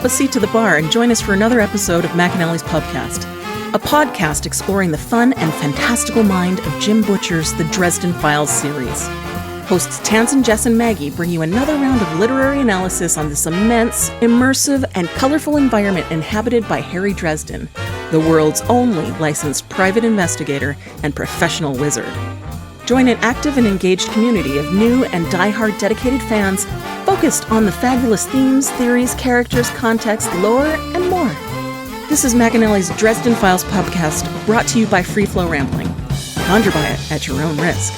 a seat to the bar and join us for another episode of McAnally's Pubcast, a podcast exploring the fun and fantastical mind of Jim Butcher's The Dresden Files series. Hosts Tansen, Jess, and Maggie bring you another round of literary analysis on this immense, immersive, and colorful environment inhabited by Harry Dresden, the world's only licensed private investigator and professional wizard. Join an active and engaged community of new and die-hard dedicated fans focused on the fabulous themes, theories, characters, context, lore, and more. This is McAnally's Dresden Files Pubcast, brought to you by Free Flow Rambling. Conjure by it at your own risk.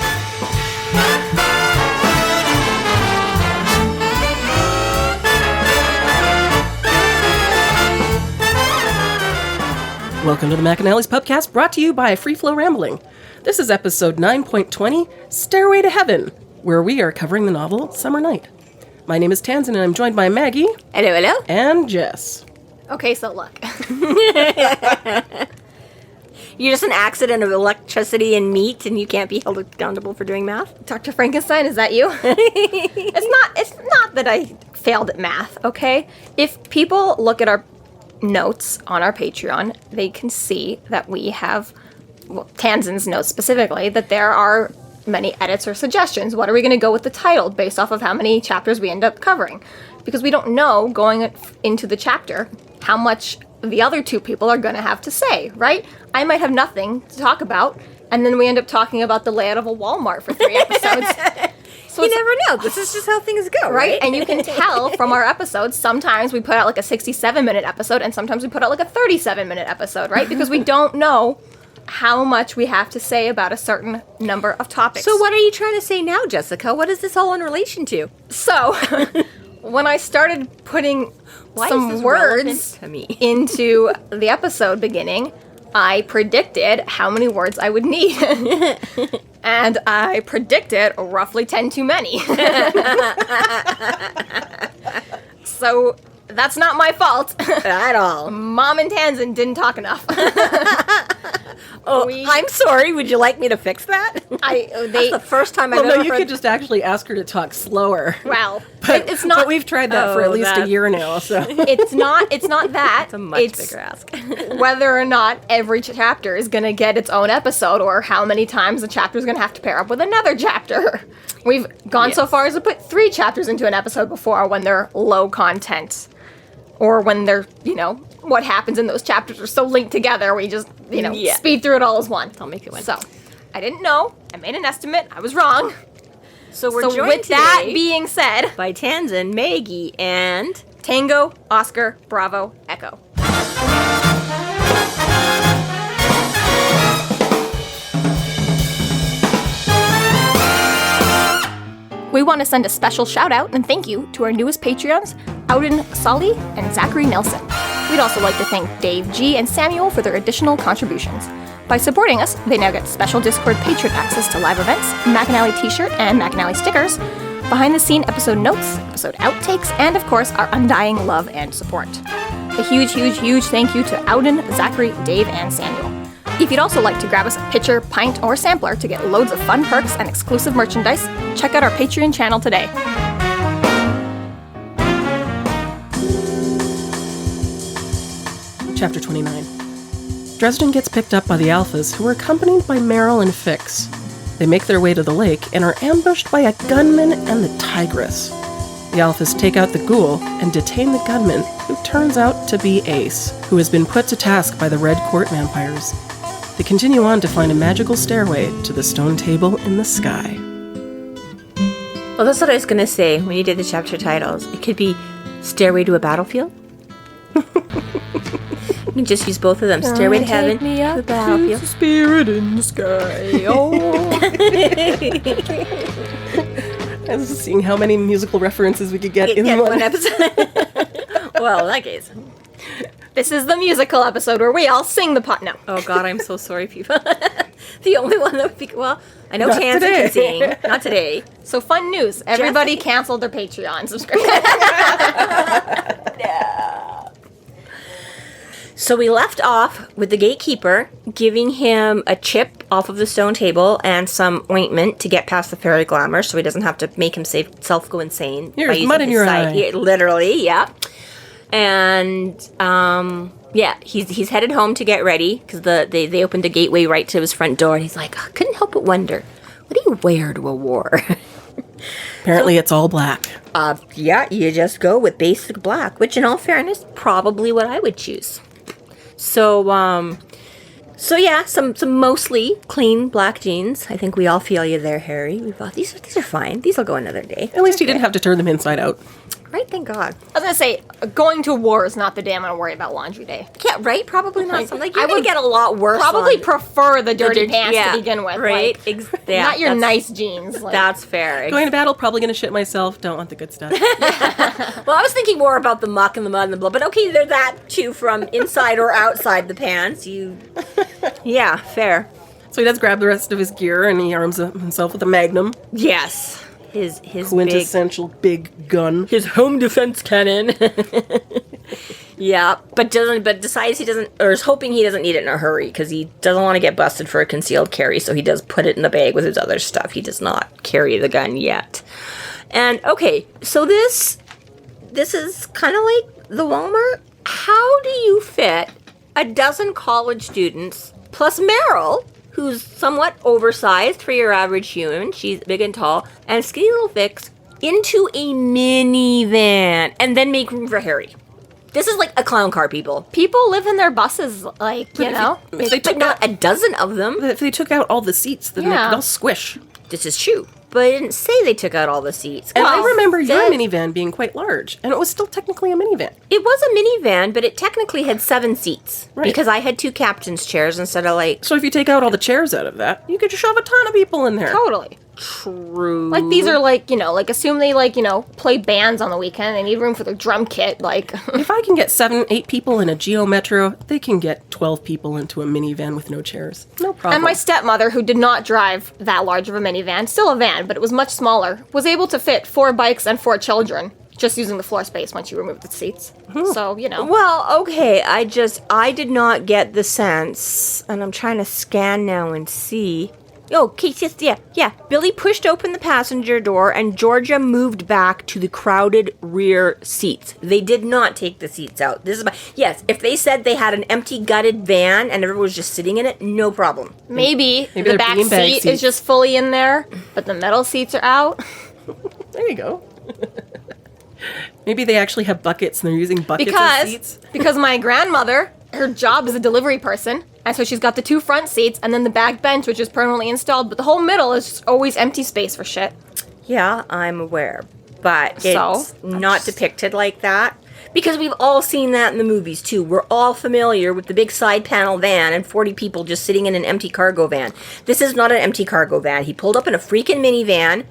Welcome to the McAnally's Pubcast, brought to you by Free Flow Rambling. This is episode 9.20, Stairway to Heaven, where we are covering the novel Summer Night. My name is Tansen, and I'm joined by Maggie. Hello, hello. And Jess. Okay, so look. You're just an accident of electricity and meat, and you can't be held accountable for doing math? Dr. Frankenstein, is that you? It's not that I failed at math, okay? If people look at our notes on our Patreon, they can see that we have, Tansen's notes specifically, that there are many edits or suggestions. What are we going to go with the title based off of how many chapters we end up covering? Because we don't know going into the chapter how much the other two people are going to have to say, right? I might have nothing to talk about, and then we end up talking about the layout of a Walmart for 3 episodes. So you never know. This is just how things go, right? And you can tell from our episodes, sometimes we put out like a 67-minute episode, and sometimes we put out like a 37-minute episode, right? Because we don't know how much we have to say about a certain number of topics. So what are you trying to say now, Jessica? What is this all in relation to? So, when I started putting some words into the episode beginning, I predicted how many words I would need. And I predicted roughly 10 too many. So that's not my fault. At all. Mom and Tansen didn't talk enough. I'm sorry. Would you like me to fix that? That's the first time I've ever No, you heard... could just actually ask her to talk slower. Well, But, it's not. but we've tried that for at least a year now, so. It's not that. It's a much bigger ask. Whether or not every chapter is going to get its own episode, or how many times the chapter is going to have to pair up with another chapter. We've gone so far as to put 3 chapters into an episode before when they're low content. Or when they're, what happens in those chapters are so linked together, we just, speed through it all as one. I'll make it one. So, I didn't know. I made an estimate. I was wrong. So we're So joined with that today being said, by Tansen, Maggie, and... Tango, Oscar, Bravo, Echo. We want to send a special shout out and thank you to our newest Patreons, Auden Solly and Zachary Nelson. We'd also like to thank Dave G and Samuel for their additional contributions. By supporting us, they now get special Discord patron access to live events, McAnally t-shirt and McAnally stickers, behind-the-scene episode notes, episode outtakes, and of course, our undying love and support. A huge, huge, huge thank you to Auden, Zachary, Dave, and Samuel. If you'd also like to grab us a pitcher, pint, or sampler to get loads of fun perks and exclusive merchandise, check out our Patreon channel today. Chapter 29. Dresden gets picked up by the Alphas, who are accompanied by Meryl and Fix. They make their way to the lake and are ambushed by a gunman and the Tigress. The Alphas take out the ghoul and detain the gunman, who turns out to be Ace, who has been put to task by the Red Court vampires. They continue on to find a magical stairway to the stone table in the sky. Well, that's what I was going to say when you did the chapter titles. It could be Stairway to a Battlefield. You can just use both of them. Stairway to Heaven, to the Battlefield. Spirit in the sky. Oh. I was just seeing how many musical references we could get in one episode. Well, in that case. This is the musical episode where we all sing the pot. No. Oh, God, I'm so sorry, people. The only one that would be... Well, I know Tansen can sing. Not today. So, fun news. Everybody canceled their Patreon subscription. No. So we left off with the gatekeeper giving him a chip off of the stone table and some ointment to get past the fairy glamour so he doesn't have to make himself go insane. Here's mud in your eye. Literally, yeah. And yeah, he's headed home to get ready because they opened a gateway right to his front door, and he's like, I couldn't help but wonder, what do you wear to a war? Apparently it's all black. Yeah, you just go with basic black, which in all fairness, probably what I would choose. So yeah, some mostly clean black jeans. I think we all feel you there, Harry. We thought these are fine. These will go another day. At least you didn't have to turn them inside out. Right, thank God. I was gonna say, going to war is not the day I'm gonna worry about laundry day. Yeah, right? Probably not. Something like I you're gonna would get a lot worse. Probably on prefer the dirty dirty- pants yeah, to begin with, right? Like, Yeah, not your that's- nice jeans. Like, That's fair. Going to battle, probably going to shit myself. Don't want the good stuff. Well, I was thinking more about the muck and the mud and the blood, but okay, they're that too from inside or outside the pants. Yeah, fair. So he does grab the rest of his gear and he arms himself with a magnum. Yes, his Quintessential big gun. his home defense cannon. Yeah, but decides he doesn't, or is hoping he doesn't need it in a hurry because he doesn't want to get busted for a concealed carry. So he does put it in the bag with his other stuff. He does not carry the gun yet. And okay, so this is kind of like the Walmart. How do you fit a dozen college students plus Meryl, who's somewhat oversized for your average human? She's big and tall, and skinny little Fix into a minivan, and then make room for Harry. This is like a clown car, people. people live in their buses, like, you know? If they But took not out, a dozen of them. if they took out all the seats, then they Yeah. could all squish. This is true. But I didn't say they took out all the seats. And I Well, remember your said- minivan being quite large, and it was still technically a minivan. It was a minivan, but it technically had 7 seats. Right. Because I had 2 captain's chairs instead of like... So if you take out all the chairs out of that, you could just shove a ton of people in there. Totally. True. Like, these are like, you know, like, assume they, like, you know, play bands on the weekend. They need room for their drum kit. Like, If I can get 7, 8 people in a Geo Metro, they can get 12 people into a minivan with no chairs. No problem. and my stepmother, who did not drive that large of a minivan, still a van, but it was much smaller, was able to fit 4 bikes and 4 children just using the floor space once you removed the seats. So, you know. Well, okay, I did not get the sense, and I'm trying to scan now and see. Oh, okay, yeah. Billy pushed open the passenger door, and Georgia moved back to the crowded rear seats. They did not take the seats out. Yes, if they said they had an empty gutted van and everyone was just sitting in it, no problem. Maybe the they're back beanbag seat seats. is just fully in there, but the metal seats are out. There you go. Maybe they actually have buckets and they're using buckets as seats. Because my grandmother, her job is a delivery person, and so she's got the 2 front seats and then the back bench, which is permanently installed, but the whole middle is just always empty space for shit. Yeah, I'm aware, but So? it's not depicted like that. Because we've all seen that in the movies, too. We're all familiar with the big side panel van and 40 people just sitting in an empty cargo van. This is not an empty cargo van. He pulled up in a freaking minivan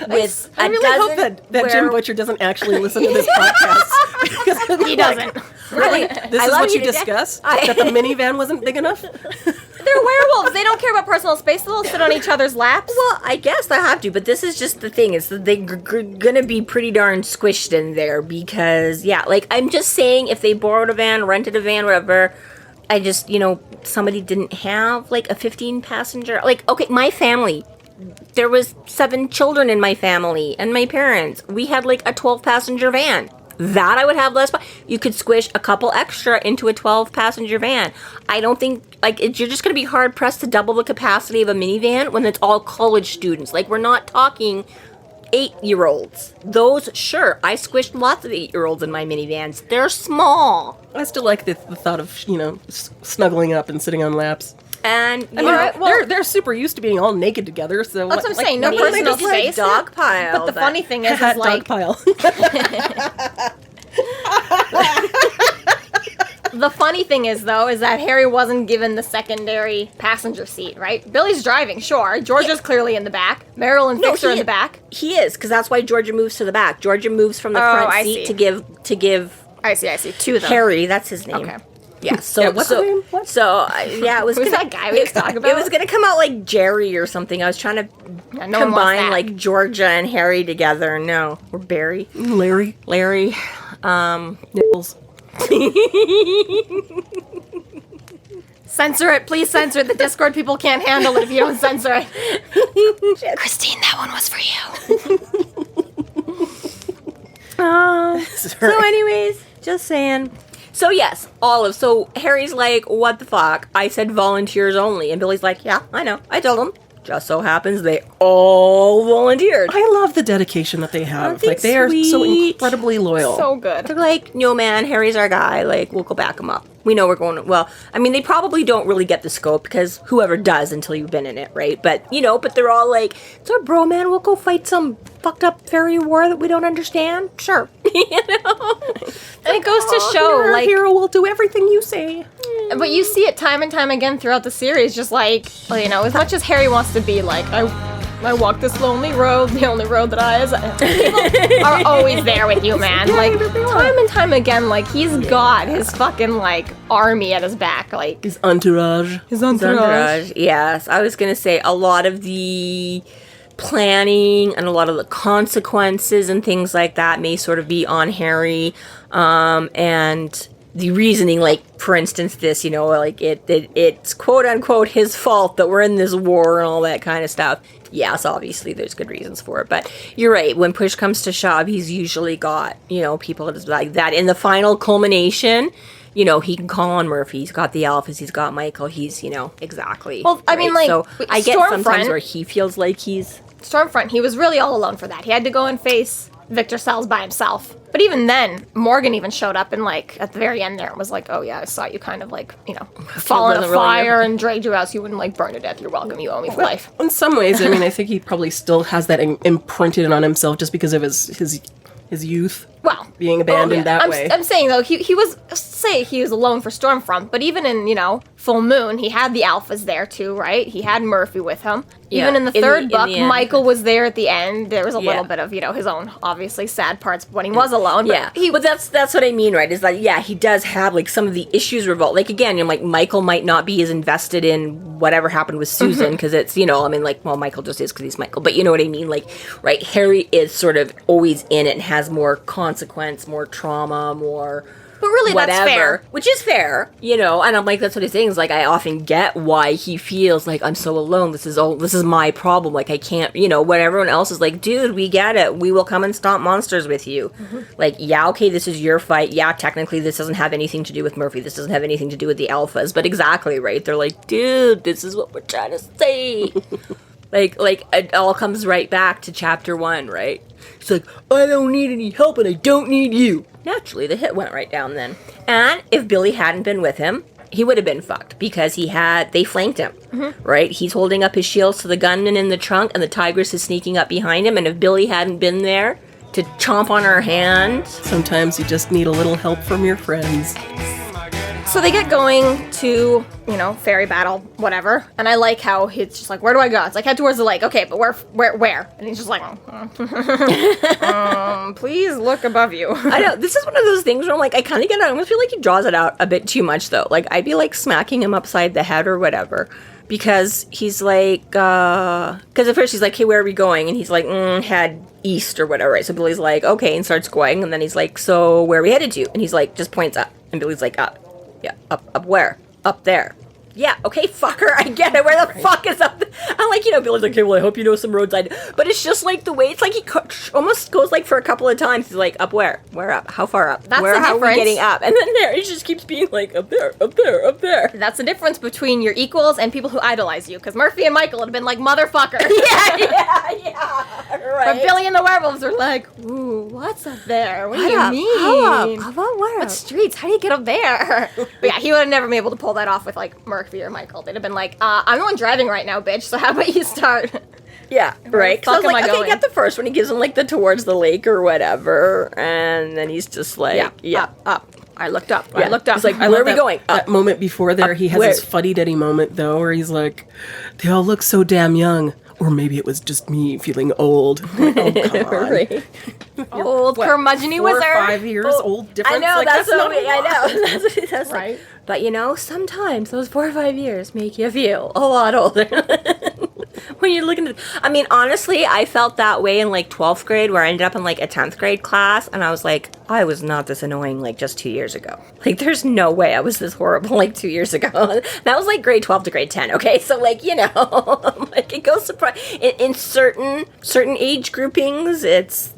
with I a really dozen... hope that Jim Butcher doesn't actually listen to this podcast. Because He doesn't. Really? This I is love what you to death. discuss? That the minivan wasn't big enough? They're werewolves. They don't care about personal space. They'll sit on each other's laps. Well, I guess they have to, but this is just the thing, is that they're gonna be pretty darn squished in there because, yeah, like, I'm just saying if they borrowed a van, rented a van, whatever, I just, somebody didn't have, like, a 15-passenger, like, okay, my family, there was 7 children in my family, and my parents, we had, like, a 12-passenger van. That I would have less. You could squish a couple extra into a 12-passenger van. I don't think, like, you're just going to be hard-pressed to double the capacity of a minivan when it's all college students. Like, we're not talking 8-year-olds. Those, sure, I squished lots of 8-year-olds in my minivans. They're small. I still like the thought of, snuggling up and sitting on laps. And, I mean, they're super used to being all naked together, so... That's what I'm saying. No they personal just, like, space. dog pile, But the funny thing is Dog like, pile. the funny thing is though, is that Harry wasn't given the secondary passenger seat, right? Billy's driving, sure. Georgia's clearly in the back. Meryl and Fix are in the back. He is, because that's why Georgia moves to the back. Georgia moves from the Oh, front I seat see. to give I see. 2 of them. Harry, that's his name. Okay. Yeah, so Yeah, what's his name? What? So yeah, it was Who's gonna, that guy we was talking It about? was gonna come out like Jerry or something. I was trying to Yeah, no one wants combine that. like Georgia and Harry together. No, or Barry, Larry. Larry. Nipples. Censor it, please censor it. The Discord people can't handle it if you don't censor it. Christine, that one was for you. So anyways, just saying. So yes, Olive. So Harry's like, what the fuck? I said volunteers only. And Billy's like, yeah, I know. I told him. Just so happens they all volunteered. I love the dedication that they have. Aren't they Like, they are so sweet? incredibly loyal. So good. They're like, no man, Harry's our guy. Like, we'll go back him up. We know we're going. Well, I mean, they probably don't really get the scope because whoever does until you've been in it, right? But but they're all like, it's our bro, man. We'll go fight some fucked up fairy war that we don't understand. Sure, And it goes to show, Your like, hero will do everything you say. but you see it time and time again throughout the series, just like, as much as Harry wants to be like, I walk this lonely road, the only road that people are always there with you, man. Like, time and time again, like, he's got his fucking, like, army at his back, like. His entourage. His entourage. Yes, I was gonna say a lot of the planning and a lot of the consequences and things like that may sort of be on Harry, and the reasoning, like, for instance, this, like, it's quote unquote his fault that we're in this war and all that kind of stuff. Yes, obviously there's good reasons for it, but you're right. When push comes to shove, he's usually got, people like that. In the final culmination, he can call on Murphy. He's got the Alphas. He's got Michael. He's, exactly. Well, I mean, like, so I get Stormfront- sometimes where he feels like he's... Stormfront, he was really all alone for that. He had to go and face Victor Salles by himself. But even then, Morgan even showed up and, like, at the very end there, was like, oh yeah, I saw you kind of, like, fall in a fire and dragged you out so you wouldn't, like, burn to death. You're welcome. You owe me for life. In some ways, I mean, I think he probably still has that imprinted on himself just because of his youth. Well, being abandoned that way. I'm saying, though, he was alone for Stormfront, but even in, Full Moon, he had the Alphas there, too, right? He had Murphy with him. Yeah, Even in the third book, end. Michael was there at the end. There was a Yeah. little bit of, his own, obviously, sad parts when he was alone. But But that's what I mean, right? Is that, he does have, like, some of the issues revolt. Like, again, like, Michael might not be as invested in whatever happened with Susan, because it's, Michael just is because he's Michael. But you know what I mean? Like, right, Harry is sort of always in it and has more consequence, more trauma, more... But really, whatever, that's fair. which is fair, and I'm like, that's what he's saying, is like, I often get why he feels like, I'm so alone, this is my problem, like, I can't, what everyone else is like, dude, we get it, we will come and stomp monsters with you, like, yeah, okay, this is your fight, yeah, technically this doesn't have anything to do with Murphy, this doesn't have anything to do with the Alphas, but exactly, right, they're like, dude, this is what we're trying to say. Like, it all comes right back to chapter 1, right? It's like, I don't need any help and I don't need you. Naturally, the hit went right down then. And if Billy hadn't been with him, he would have been fucked because they flanked him, right? He's holding up his shields to the gunman in the trunk and the Tigress is sneaking up behind him. And if Billy hadn't been there to chomp on her hand... Sometimes you just need a little help from your friends. So they get going to, fairy battle, whatever. And I like how he's just like, where do I go? It's like, head towards the lake. Okay, but where? And he's just like, please look above you. I know, this is one of those things where I'm like, I kind of get it. I almost feel like he draws it out a bit too much, though. Like, I'd be, like, smacking him upside the head or whatever. Because he's like, because at first he's like, hey, where are we going? And he's like, head east or whatever, right? So Billy's like, okay, and starts going. And then he's like, so where are we headed to? And he's like, just points up. And Billy's like, up. Yeah, up where? Up there. Yeah, okay, fucker, I get it. Where the fuck is up there? I'm like, Billy's like, okay, well, I hope you know some roads. But it's just like the way, it's like he almost goes like for a couple of times. He's like, up where? Where up? How far up? That's where the how are we difference. getting up? And then there, he just keeps being like, up there, up there, up there. That's the difference between your equals and people who idolize you. Because Murphy and Michael would have been like, motherfucker. yeah, right. But Billy and the werewolves are like, ooh, what's up there? What do you mean? How up? How about where? What streets? How do you get up there? But yeah, he would have never been able to pull that off with like Murphy or Michael. They'd have been like, I'm the one driving right now, bitch, so how about you start? Yeah, right. Fuck Because I was am I like, okay, going? get the first one. He gives him like the towards the lake or whatever, and then he's just like, up. I looked up. Yeah. I looked up. He's like, I where are love we that- going? That moment before there, he has where? his fuddy-duddy moment, though, where he's like, they all look so damn young. Or maybe it was just me feeling old. Oh, come on. Right. old curmudgeon-y 4 wizard. or 5 years old difference. I know, Like, that's what not a I lot. know. That's what it does. Right. But sometimes those 4 or 5 years make you feel a lot older. When you're looking at, I mean, honestly, I felt that way in like 12th grade, where I ended up in like a 10th grade class, and I was like, I was not this annoying like just 2 years ago. Like, there's no way I was this horrible like 2 years ago. That was like grade 12 to grade 10. Okay, so like like it goes in certain age groupings. It's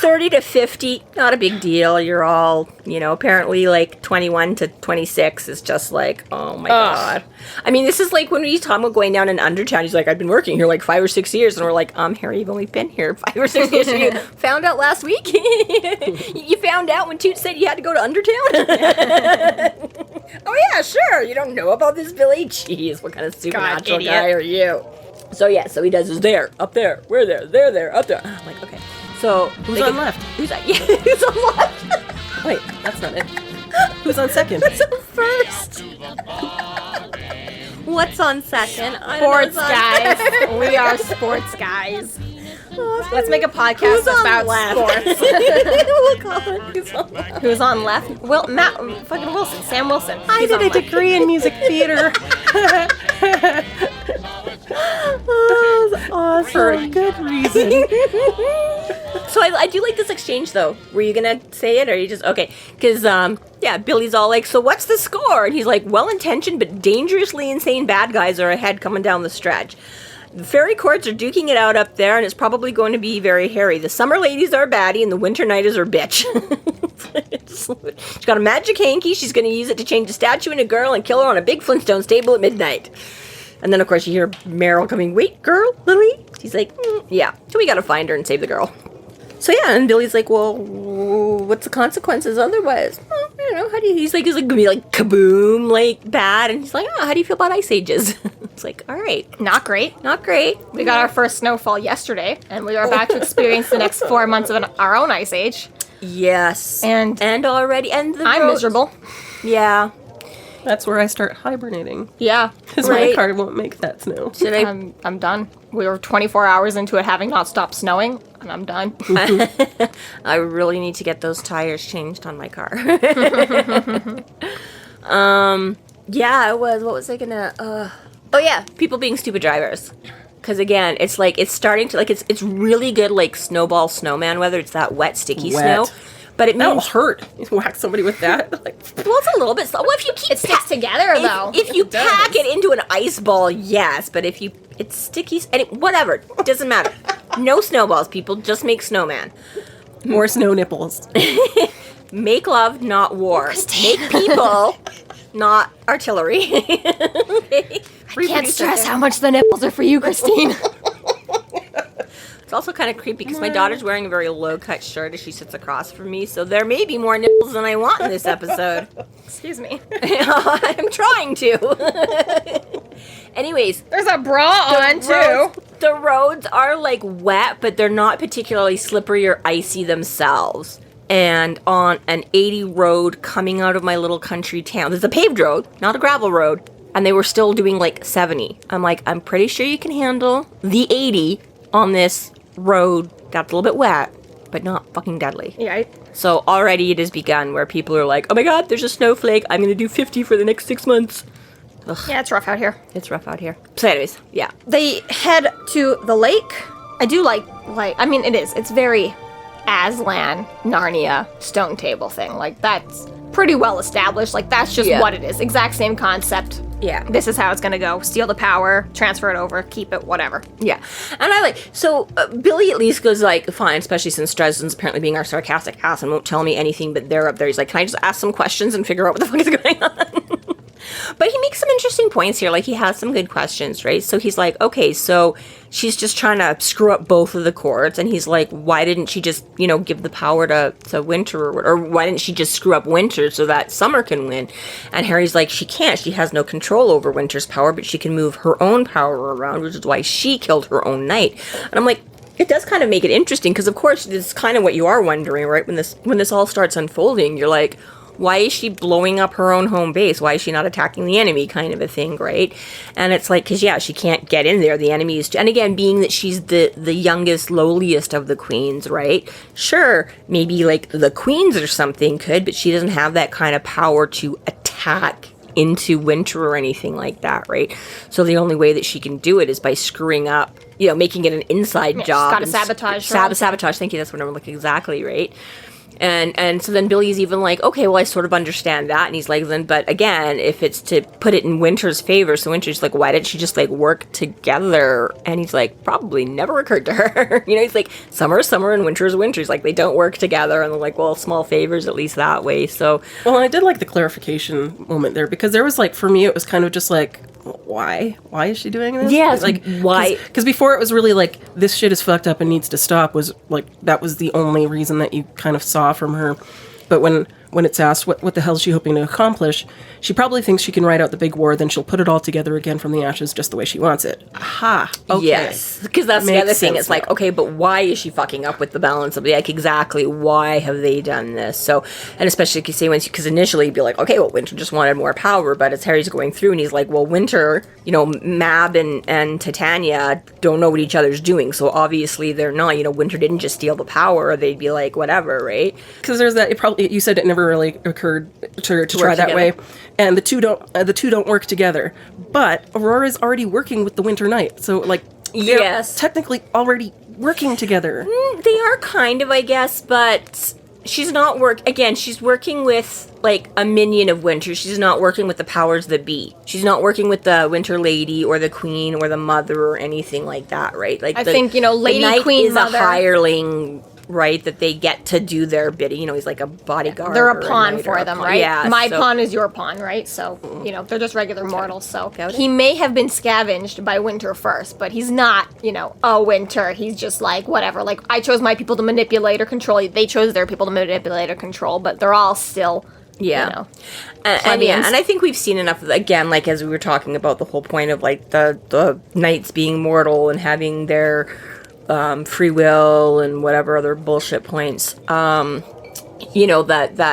30 to 50, not a big deal. You're all, apparently like 21 to 26 is just like, oh my God. I mean, this is like when we talk about going down in Undertown. He's like, I've been working here like 5 or 6 years. And we're like, Harry, you've only been here 5 or 6 years. You found out last week? You found out when Toot said you had to go to Undertown? Oh yeah, sure. You don't know about this, Billy? Jeez, what kind of supernatural guy are you? So yeah, so he does his there, up there, we're there, up there. I'm like, okay. So Who's on left? Who's on left? Wait, that's not it. Who's on second? Who's on first? What's on second? Sports guys. We are sports guys. Let's make a podcast about sports. We'll call it Who's on Left. Who's on left? Fucking Wilson. Sam Wilson. I did a degree in music theater. Awesome. For a good reason. So I do like this exchange, though. Were you going to say it, or are you just... Okay, because, Billy's all like, so what's the score? And he's like, well-intentioned but dangerously insane bad guys are ahead coming down the stretch. The fairy courts are duking it out up there, and it's probably going to be very hairy. The summer ladies are baddie, and the winter nighters are bitch. She's got a magic hanky. She's going to use it to change a statue into a girl and kill her on a big Flintstones table at midnight. And then, of course, you hear Meryl coming, wait, girl, Lily? She's like, yeah. So we got to find her and save the girl. So, yeah, and Billy's like, well, what's the consequences otherwise? Well, I don't know. How do you... He's like, going to be like, kaboom, like, bad. And he's like, how do you feel about ice ages? It's like, all right. Not great. Not great. We got our first snowfall yesterday, and we are about to experience the next 4 months of our own ice age. Yes. And already... And I'm miserable. Yeah. That's where I start hibernating. Yeah. Because my car won't make that snow. Should I... I'm done. We were 24 hours into it having not stopped snowing, and I'm done. I really need to get those tires changed on my car. Yeah, it was... What was I gonna... Oh, yeah. People being stupid drivers. Because, again, it's like... It's starting to... Like, it's really good, like, snowball snowman weather. It's that wet, sticky snow. But it That'll means... hurt. You whack somebody with that. Like, Well, it's a little bit slow. Well, if you keep... It sticks together, though. If you pack it into an ice ball, yes. But if you... It's sticky... Whatever. It doesn't matter. No snowballs, people. Just make snowman. more snow nipples. Make love, not war. Make people, not artillery. I can't stress how much the nipples are for you, Christine. It's also kind of creepy because my daughter's wearing a very low-cut shirt as she sits across from me, so there may be more nipples than I want in this episode. Excuse me. I'm trying to. Anyways. There's a bra on, too. The roads are, like, wet, but they're not particularly slippery or icy themselves. And on an 80 road coming out of my little country town, there's a paved road, not a gravel road, and they were still doing, like, 70. I'm like, I'm pretty sure you can handle the 80 on this road that's a little bit wet, but not fucking deadly. Yeah. So already it has begun where people are like, oh my god, there's a snowflake. I'm going to do 50 for the next 6 months. Ugh. Yeah, it's rough out here. It's rough out here. So anyways, yeah. They head to the lake. I do like, I mean, it is. It's very Aslan, Narnia, stone table thing. Like, that's pretty well established. Like, that's just what it is. Exact same concept. Yeah. This is how it's gonna go. Steal the power, transfer it over, keep it, whatever. Yeah. And I like, so Billy at least goes like, fine, especially since Dresden's apparently being our sarcastic ass and won't tell me anything, but they're up there. He's like, can I just ask some questions and figure out what the fuck is going on? But he makes some interesting points here. Like, he has some good questions, right? So he's like, okay, so she's just trying to screw up both of the courts. And he's like, why didn't she just, give the power to Winter? Or why didn't she just screw up Winter so that Summer can win? And Harry's like, she can't. She has no control over Winter's power, but she can move her own power around, which is why she killed her own knight. And I'm like, it does kind of make it interesting, because, of course, this is kind of what you are wondering, right? When this all starts unfolding, you're like, why is she blowing up her own home base? Why is she not attacking the enemy, kind of a thing, right? And it's like, because, yeah, she can't get in there. The enemy is... And again, being that she's the youngest, lowliest of the queens, right? Sure, maybe, like, the queens or something could, but she doesn't have that kind of power to attack into Winter or anything like that, right? So the only way that she can do it is by screwing up, making it an inside job. She's got to sabotage her. Sabotage, thank you, that's what I'm looking exactly, right? And so then Billy's even like, okay, well, I sort of understand that. And he's like, then, but again, if it's to put it in Winter's favor, so Winter's like, why didn't she just like work together? And he's like, probably never occurred to her. He's like, summer is summer and winter is winter. He's like, they don't work together. And they're like, well, small favors, at least that way. So, well, I did like the clarification moment there, because there was like, for me, it was kind of just like, why is she doing this? Yeah, like, why? Because before it was really like, this shit is fucked up and needs to stop, was like, that was the only reason that you kind of saw from her. But when it's asked what the hell is she hoping to accomplish, she probably thinks she can ride out the big war, then she'll put it all together again from the ashes just the way she wants it. Aha. Okay. Yes. Because that's the other thing. It's like, okay, but why is she fucking up with the balance of like, exactly why have they done this? So, and especially if you say, because initially you'd be like, okay, well, Winter just wanted more power, but as Harry's going through and he's like, well, Winter, Mab and Titania don't know what each other's doing, so obviously they're not, Winter didn't just steal the power, or they'd be like, whatever, right? Because there's that, you said it never really occurred to try that together. way, and the two don't work together. But Aurora's already working with the Winter Knight, so like, they're technically already working together. They are kind of, I guess, but she's not she's working with like a minion of Winter. She's not working with the powers that be. She's not working with the Winter Lady or the Queen or the Mother or anything like that, right? Like I think Lady the Knight Queen is Mother. A hireling, right? That they get to do their bidding. He's like a bodyguard. They're a pawn for them, right? Yeah, My pawn is your pawn, right? So, they're just regular mortals. So he may have been scavenged by Winter first, but he's not, Winter. He's just like, whatever. Like, I chose my people to manipulate or control. They chose their people to manipulate or control, but they're all still, and I think we've seen enough of, again, like as we were talking about the whole point of like the knights being mortal and having their free will and whatever other bullshit points. That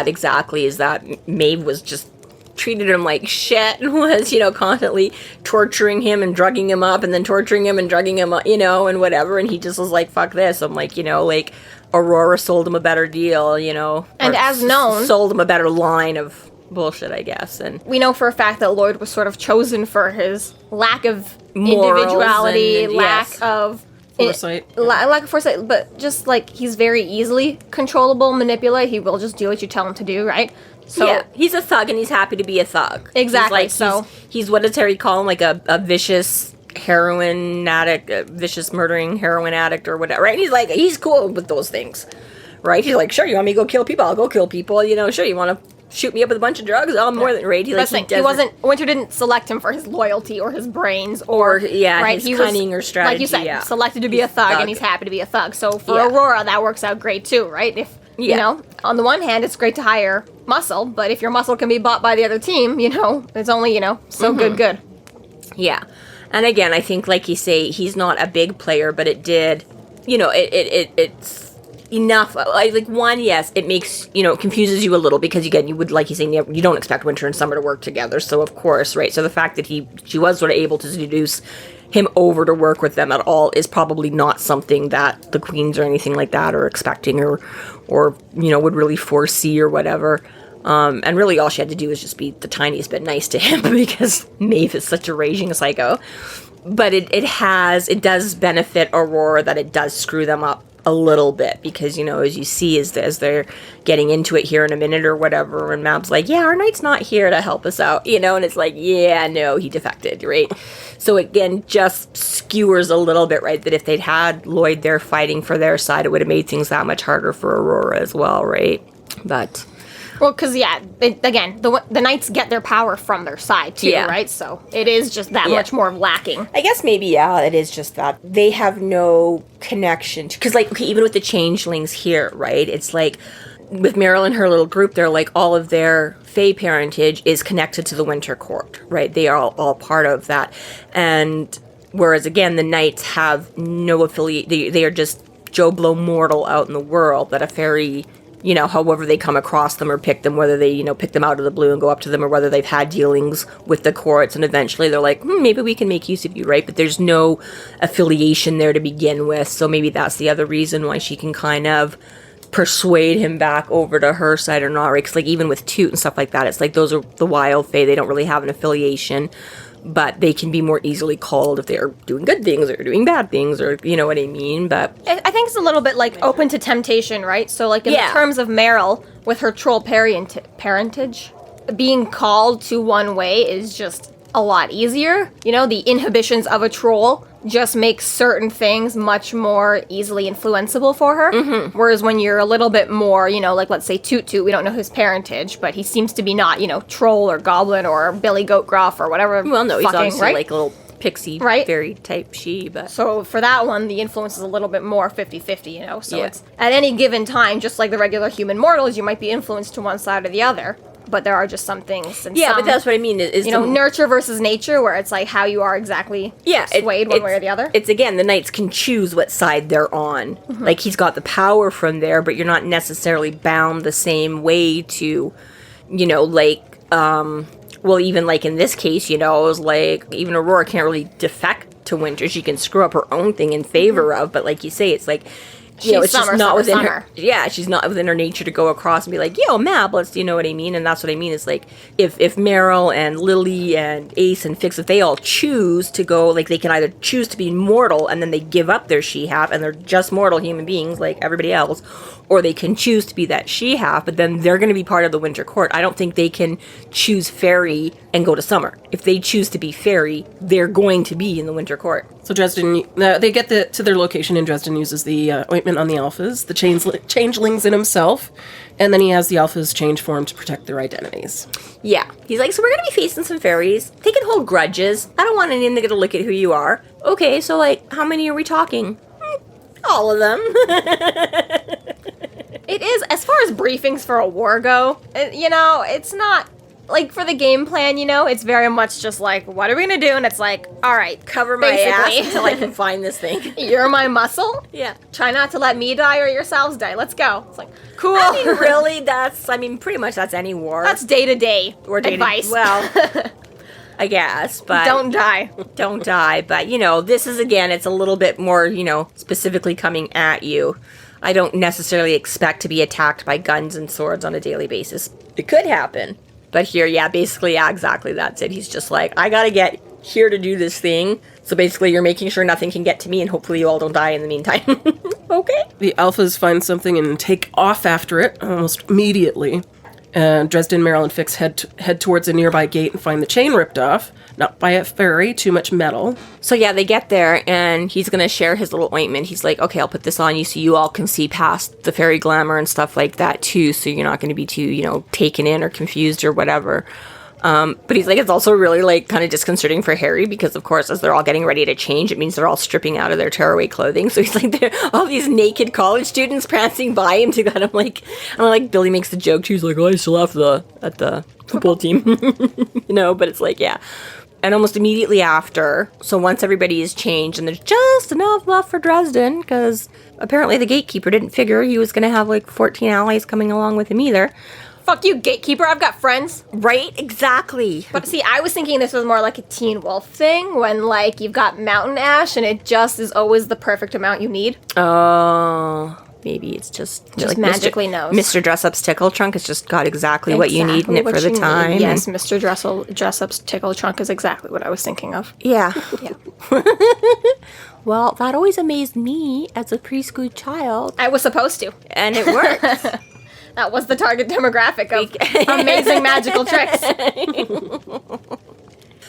exactly is that Maeve was just treated him like shit and was, constantly torturing him and drugging him up and then torturing him and drugging him up, and whatever. And he just was like, fuck this. I'm like, like Aurora sold him a better deal, And as known, sold him a better line of bullshit, I guess. And we know for a fact that Lloyd was sort of chosen for his lack of morals individuality, and lack of foresight. Lack of foresight, but just like he's very easily controllable, manipulate. He will just do what you tell him to do, right? So yeah, he's a thug and he's happy to be a thug. Exactly. He's what does Harry call him? Like a vicious heroin addict, a vicious murdering heroin addict or whatever, right? He's like, he's cool with those things, right? He's like, sure, you want me to go kill people? I'll go kill people. Sure, you want to shoot me up with a bunch of drugs? I'm more than right. Winter didn't select him for his loyalty or his brains or his cunning or strategy. Like you said, selected to be a thug, and he's happy to be a thug. So for Aurora, that works out great too, right? If on the one hand, it's great to hire muscle, but if your muscle can be bought by the other team, it's only so good. Yeah, and again, I think like you say, he's not a big player, but it did, it's enough. Like one, yes, it makes it confuses you a little because again, you would, like you say, you don't expect Winter and Summer to work together. So of course, right. So the fact that she was sort of able to seduce him over to work with them at all is probably not something that the Queens or anything like that are expecting or would really foresee or whatever. And really all she had to do was just be the tiniest bit nice to him because Maeve is such a raging psycho. But it does benefit Aurora that it does screw them up a little bit because, as you see, as they're getting into it here in a minute or whatever, and Mab's like, yeah, our knight's not here to help us out, and it's like, yeah, no, he defected, right? So again, just skewers a little bit, right? That if they'd had Lloyd there fighting for their side, it would have made things that much harder for Aurora as well, right? But... Well, because, the knights get their power from their side, too, right? So it is just that much more lacking. I guess maybe, it is just that. They have no connection. Because, even with the changelings here, right? It's like, with Meryl and her little group, they're like, all of their Fae parentage is connected to the Winter Court, right? They are all part of that. And whereas, again, the knights have no affiliate. They are just Joe Blow mortal out in the world that a fairy... however they come across them or pick them, whether they, pick them out of the blue and go up to them or whether they've had dealings with the courts and eventually they're like, maybe we can make use of you, right? But there's no affiliation there to begin with. So maybe that's the other reason why she can kind of persuade him back over to her side or not, right? Because even with Toot and stuff like that, it's like those are the wild Fae. They don't really have an affiliation but they can be more easily called if they're doing good things or doing bad things, or you know what I mean. But I think it's a little bit like open to temptation, right? So like in the terms of Meryl, with her troll parentage, being called to one way is just a lot easier. You know, the inhibitions of a troll just make certain things much more easily influenceable for her. Whereas when you're a little bit more, you know, like let's say Toot Toot, we don't know his parentage, but he seems to be not, you know, troll or goblin or Billy Goat Gruff or whatever. well, no, he's fucking, obviously right? like a little pixie Right. fairy type she, but So for that one, the influence is a little bit more 50-50, you know? So Yeah. it's at any given time, just like the regular human mortals, you might be influenced to one side or the other. But there are just some things. And yeah, some, but that's what I mean. Is you know, nurture versus nature, where it's like how you are exactly swayed one way or the other. It's again, the knights can choose what side they're on. Like he's got the power from there, but you're not necessarily bound the same way to, you know, like, well, even like in this case, you know, it was like even Aurora can't really defect to Winter. She can screw up her own thing in favor of, but like you say, it's like, you know, it's summer, just not summer, within summer. her. Yeah, she's not within her nature to go across and be like, yo, Mab, let's, you know what I mean? And that's what I mean. It's like, if Meryl and Lily and Ace and Fix, if they all choose to go, like, they can either choose to be mortal and then they give up their she-half and they're just mortal human beings like everybody else, or they can choose to be that she-half, but then they're going to be part of the Winter Court. I don't think they can choose fairy and go to summer. If they choose to be fairy, they're going to be in the Winter Court. So Dresden, they get to their location, and Dresden uses the ointment on the alphas, the changelings in himself, and then he has the alphas change form to protect their identities. Yeah. He's like, so we're going to be facing some fairies. They can hold grudges. I don't want any of them to look at who you are. Okay, so, like, how many are we talking? All of them. It is, as far as briefings for a war go, you know, it's not, like, for the game plan, you know, it's very much just like, what are we gonna do? And it's like, all right, Cover my ass until I can find this thing. You're my muscle? Yeah. Try not to let me die or yourselves die. Let's go. It's like, cool. I mean, really, pretty much that's any war. That's day-to-day advice. Well, I guess, but... Don't die. Don't die. But, you know, this is, again, it's a little bit more, you know, specifically coming at you. I don't necessarily expect to be attacked by guns and swords on a daily basis. It could happen. But here, yeah, basically, yeah, exactly, that's it. He's just like, I gotta get here to do this thing. So basically, you're making sure nothing can get to me, and hopefully you all don't die in the meantime. Okay. The alphas find something and take off after it almost immediately. Dresden, Meryl, and Fix head towards a nearby gate and find the chain ripped off. Not by a fairy, too much metal. So yeah, they get there, and he's gonna share his little ointment. He's like, okay, I'll put this on you so you all can see past the fairy glamour and stuff like that too, so you're not gonna be too, you know, taken in or confused or whatever. But he's like, it's also really, like, kind of disconcerting for Harry because, of course, as they're all getting ready to change, it means they're all stripping out of their tearaway clothing. So he's like, all these naked college students prancing by him to kind of, like, I don't know, like, Billy makes the joke, too. He's like, oh, I still have at the football team. You know, but it's like, yeah. And almost immediately after, so once everybody is changed, and there's just enough left for Dresden, because apparently the gatekeeper didn't figure he was going to have, like, 14 allies coming along with him either. Fuck you, gatekeeper. I've got friends. Right? Exactly. But see, I was thinking this was more like a Teen Wolf thing, when, like, you've got mountain ash, and it just is always the perfect amount you need. Oh, maybe it's just like magically knows. Mr. Dressup's tickle trunk has just got exactly what you need in it for the time. Need. Yes, Mr. Dressup's tickle trunk is exactly what I was thinking of. Yeah. Yeah. Well, that always amazed me as a preschool child. I was supposed to. And it worked. That was the target demographic of amazing magical tricks.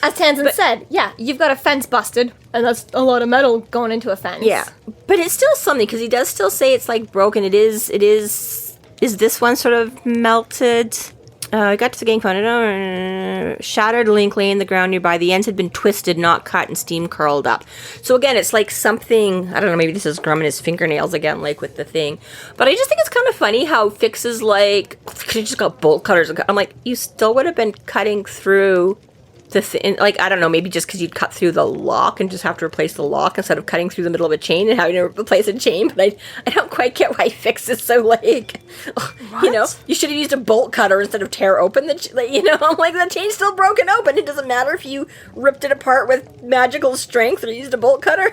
As Tanzan said, yeah, you've got a fence busted, and that's a lot of metal going into a fence. Yeah. But it's still something, because he does still say it's, like, broken. Is this one sort of melted? I got to the game phone. Shattered link lay in the ground nearby. The ends had been twisted, not cut, and steam curled up. So again, it's like something, I don't know, maybe this is Grum and his fingernails again, like with the thing. But I just think it's kind of funny how Fix is like, you just got bolt cutters. I'm like, you still would have been cutting through the thing. Like, I don't know, maybe just because you'd cut through the lock and just have to replace the lock instead of cutting through the middle of a chain and having to replace a chain. But I don't quite get why Fix is so, like, what? You know, you should have used a bolt cutter instead of tear open the, you know, I'm like, the chain's still broken open. It doesn't matter if you ripped it apart with magical strength or used a bolt cutter.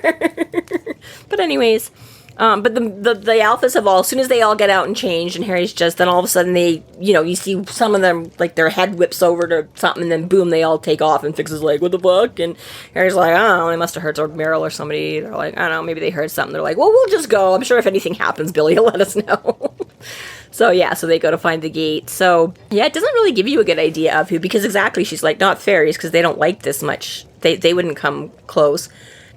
But anyways, But the alphas have all, as soon as they all get out and changed, and Harry's just, then all of a sudden they, you see some of them, like, their head whips over to something, and then boom, they all take off, and Fix is like, what the fuck? And Harry's like, I don't know, they must have heard Meryl or somebody. They're like, I don't know, maybe they heard something. They're like, well, we'll just go. I'm sure if anything happens, Billy will let us know. So they go to find the gate. So, yeah, it doesn't really give you a good idea of who, because exactly, she's like, not fairies, because they don't like this much. They wouldn't come close.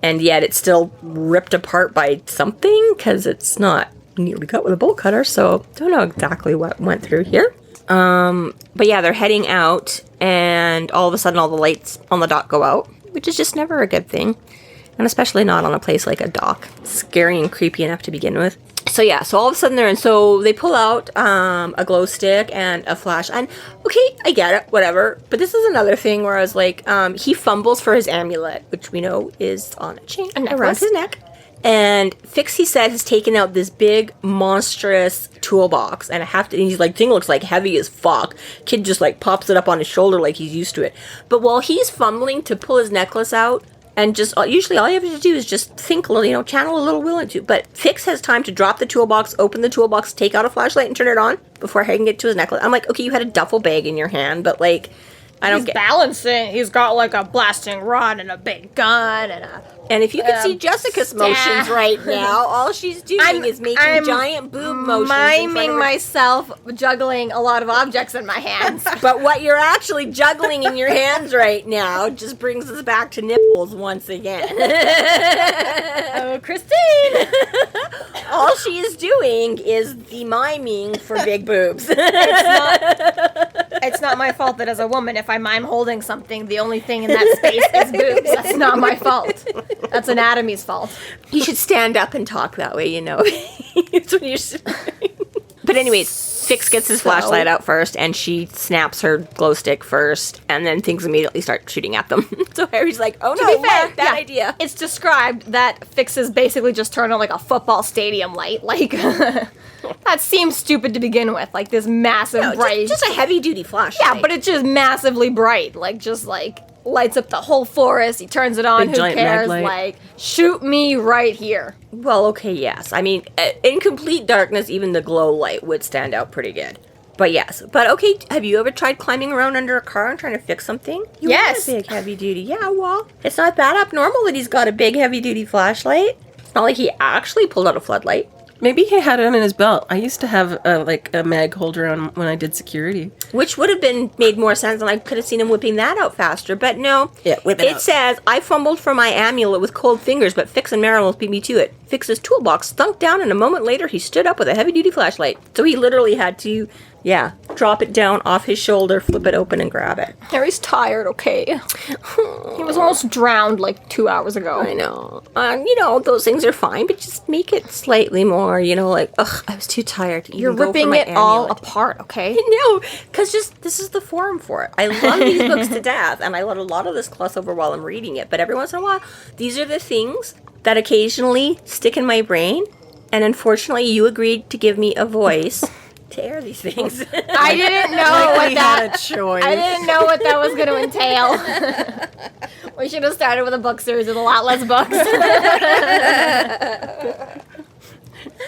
And yet it's still ripped apart by something, because it's not neatly cut with a bolt cutter, so don't know exactly what went through here. But yeah, they're heading out, and all of a sudden all the lights on the dock go out, which is just never a good thing. And especially not on a place like a dock. Scary and creepy enough to begin with. So yeah, so all of a sudden they pull out a glow stick and a flash. And okay, I get it, whatever. But this is another thing where I was like, he fumbles for his amulet, which we know is on a chain around his neck. And Fix, he said, has taken out this big, monstrous toolbox. And he's like, thing looks like heavy as fuck. Kid just like pops it up on his shoulder like he's used to it. But while he's fumbling to pull his necklace out, and just, usually all you have to do is just think a little, channel a little will into it. But Fix has time to drop the toolbox, open the toolbox, take out a flashlight and turn it on before Harry can get to his necklace. I'm like, okay, you had a duffel bag in your hand, but like, I don't get... He's balancing. He's got like a blasting rod and a big gun and a... And if you could see Jessica's motions right now, all she's doing is making giant boob motions. Miming myself juggling a lot of objects in my hands. But what you're actually juggling in your hands right now just brings us back to nipples once again. Oh, Christine! All she is doing is the miming for big boobs. It's not my fault that as a woman, if I mime holding something, the only thing in that space is boobs. That's not my fault. That's anatomy's fault. You should stand up and talk that way, It's when you're... But anyways, Fix gets his flashlight out first, and she snaps her glow stick first, and then things immediately start shooting at them. So Harry's like, oh no, bad idea. It's described that Fix is basically just turned on like a football stadium light. Like, that seems stupid to begin with. Like this massive bright... Just a heavy-duty flashlight. Yeah, but it's just massively bright. Like, just like... lights up the whole forest. He turns it on. Big, Who cares? Like, shoot me right here. Well, okay, yes. I mean, in complete darkness, even the glow light would stand out pretty good. But yes. But okay, have you ever tried climbing around under a car and trying to fix something? Yes. Want a big heavy duty. Yeah, well, it's not that abnormal that he's got a big heavy duty flashlight. It's not like he actually pulled out a floodlight. Maybe he had it in his belt. I used to have a mag holder on when I did security. Which would have made more sense, and I could have seen him whipping that out faster. But no. Yeah, whip it out. It says, I fumbled for my amulet with cold fingers, but Fix and Meryl beat me to it. Fix's toolbox thunk down, and a moment later he stood up with a heavy-duty flashlight. So he literally had to, drop it down off his shoulder, flip it open, and grab it. Harry's tired, okay? He was almost drowned like 2 hours ago. I know. Those things are fine, but just make it slightly more, like, ugh, I was too tired to You're even go ripping for my it all amulet. apart, okay? No, because this is the forum for it. I love these books to death, and I let a lot of this gloss over while I'm reading it, but every once in a while, these are the things that occasionally stick in my brain, and unfortunately, you agreed to give me a voice to air these things. I didn't know what that... choice. I didn't know what that was going to entail. We should have started with a book series with a lot less books.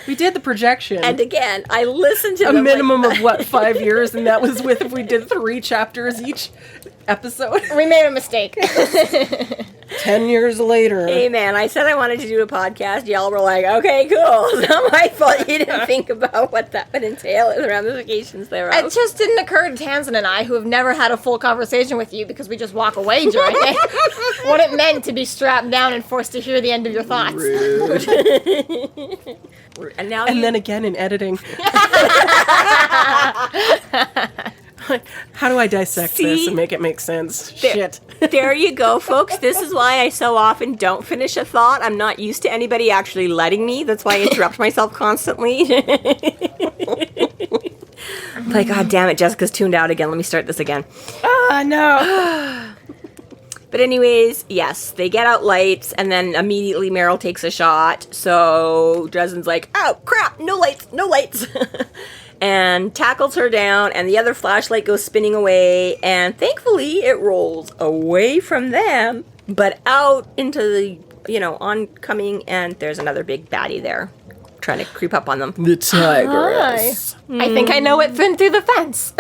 We did the projection. And again, I listened to a them minimum of 5 years, and that was if we did 3 chapters each episode. We made a mistake. 10 years later. Hey man, I said I wanted to do a podcast. Y'all were like, okay, cool. It's not my fault you didn't think about what that would entail and the ramifications thereof. It just didn't occur to Tamsin and I, who have never had a full conversation with you because we just walk away during it, what it meant to be strapped down and forced to hear the end of your thoughts. Rude. And then again in editing. How do I dissect this and make it make sense? Shit. There you go, folks. This is why I so often don't finish a thought. I'm not used to anybody actually letting me. That's why I interrupt myself constantly. Like, God damn it, Jessica's tuned out again. Let me start this again. No. But anyways, yes, they get out lights, and then immediately Meryl takes a shot. So Dresden's like, oh, crap, no lights. And tackles her down, and the other flashlight goes spinning away, and thankfully it rolls away from them, but out into the, oncoming, and there's another big baddie there. trying to creep up on them. The Tigress. I think I know it through the fence.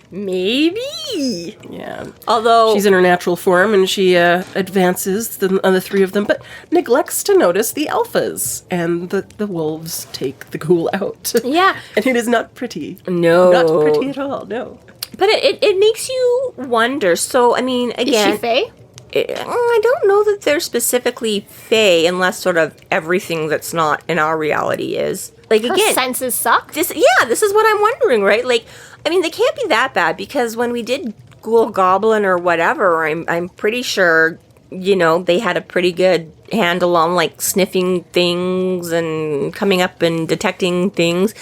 Maybe. Yeah. Although She's in her natural form, and she advances on the three of them, but neglects to notice the alphas, and the wolves take the ghoul out. Yeah. And it is not pretty. No. Not pretty at all, no. But it makes you wonder. So, I mean, again... Is she Fae? I don't know that they're specifically Fae, unless sort of everything that's not in our reality is. Like, Her again... senses suck? This is what I'm wondering, right? Like, I mean, they can't be that bad, because when we did Ghoul Goblin or whatever, I'm pretty sure, they had a pretty good handle on, like, sniffing things and coming up and detecting things.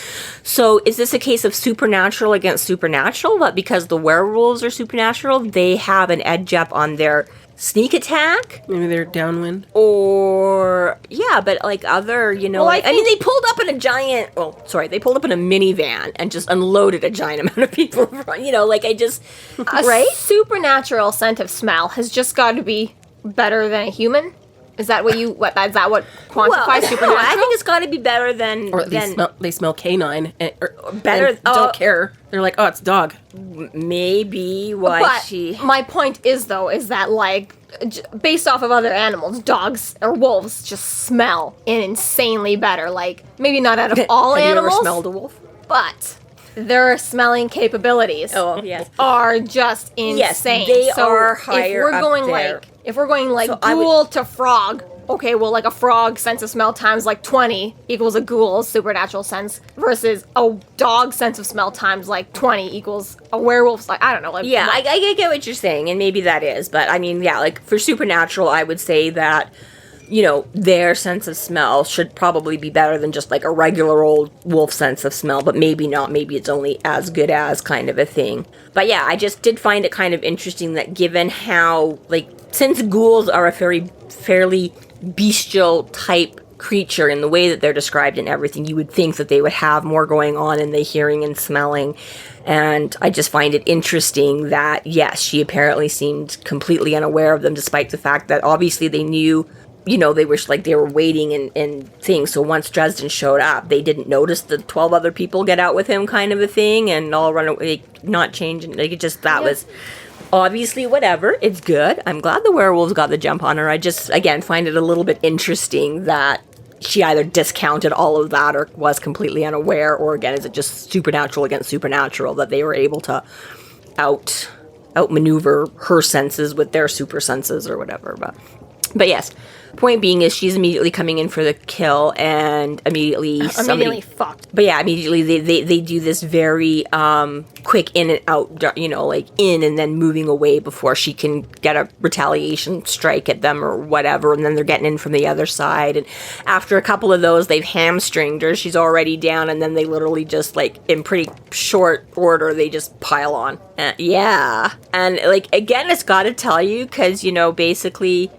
So is this a case of supernatural against supernatural? But because the werewolves are supernatural, they have an edge up on their sneak attack? Maybe they're downwind. Or, yeah, but like other, Well, I I mean, they pulled up in a giant, they pulled up in a minivan and just unloaded a giant amount of people, right? Supernatural scent of smell has just got to be better than a human? Is that what quantifies supernatural? I think it's got to be better than... Or they smell canine. Or better- and don't care. They're like, oh, it's dog. Maybe why But my point is that, like, based off of other animals, dogs or wolves just smell insanely better. Like, maybe not out of all Have animals. you ever smelled a wolf? But their smelling capabilities Yes. are just insane. they so are higher if we're up going there. if we're going like So I ghoul to frog, okay, well, like a frog sense of smell times like 20 equals a ghoul's supernatural sense versus a dog sense of smell times like 20 equals a werewolf's, like, I don't know. Like, Yeah, I get what you're saying, and maybe that is, but I mean, yeah, like for supernatural, I would say that, their sense of smell should probably be better than just like a regular old wolf sense of smell, but maybe not. Maybe it's only as good as kind of a thing. But yeah, I just did find it kind of interesting that given how, like, since ghouls are a fairly bestial type creature in the way that they're described and everything, you would think that they would have more going on in the hearing and smelling. And I just find it interesting that, yes, she apparently seemed completely unaware of them, despite the fact that obviously they knew, they were waiting and things. So once Dresden showed up, they didn't notice the 12 other people get out with him, kind of a thing, and all run away, not changing. Like, it just, that was obviously whatever. It's good. I'm glad the werewolves got the jump on her. I just, again, find it a little bit interesting that she either discounted all of that or was completely unaware, or again, is it just supernatural against supernatural that they were able to outmaneuver her senses with their super senses or whatever. But yes, point being is she's immediately coming in for the kill, and immediately fucked. But yeah, immediately they do this very quick in and out, like in and then moving away before she can get a retaliation strike at them or whatever, and then they're getting in from the other side, and after a couple of those, they've hamstringed her. She's already down, and then they literally just, like, in pretty short order, they just pile on. Yeah. And, like, again, it's got to tell you, because, basically...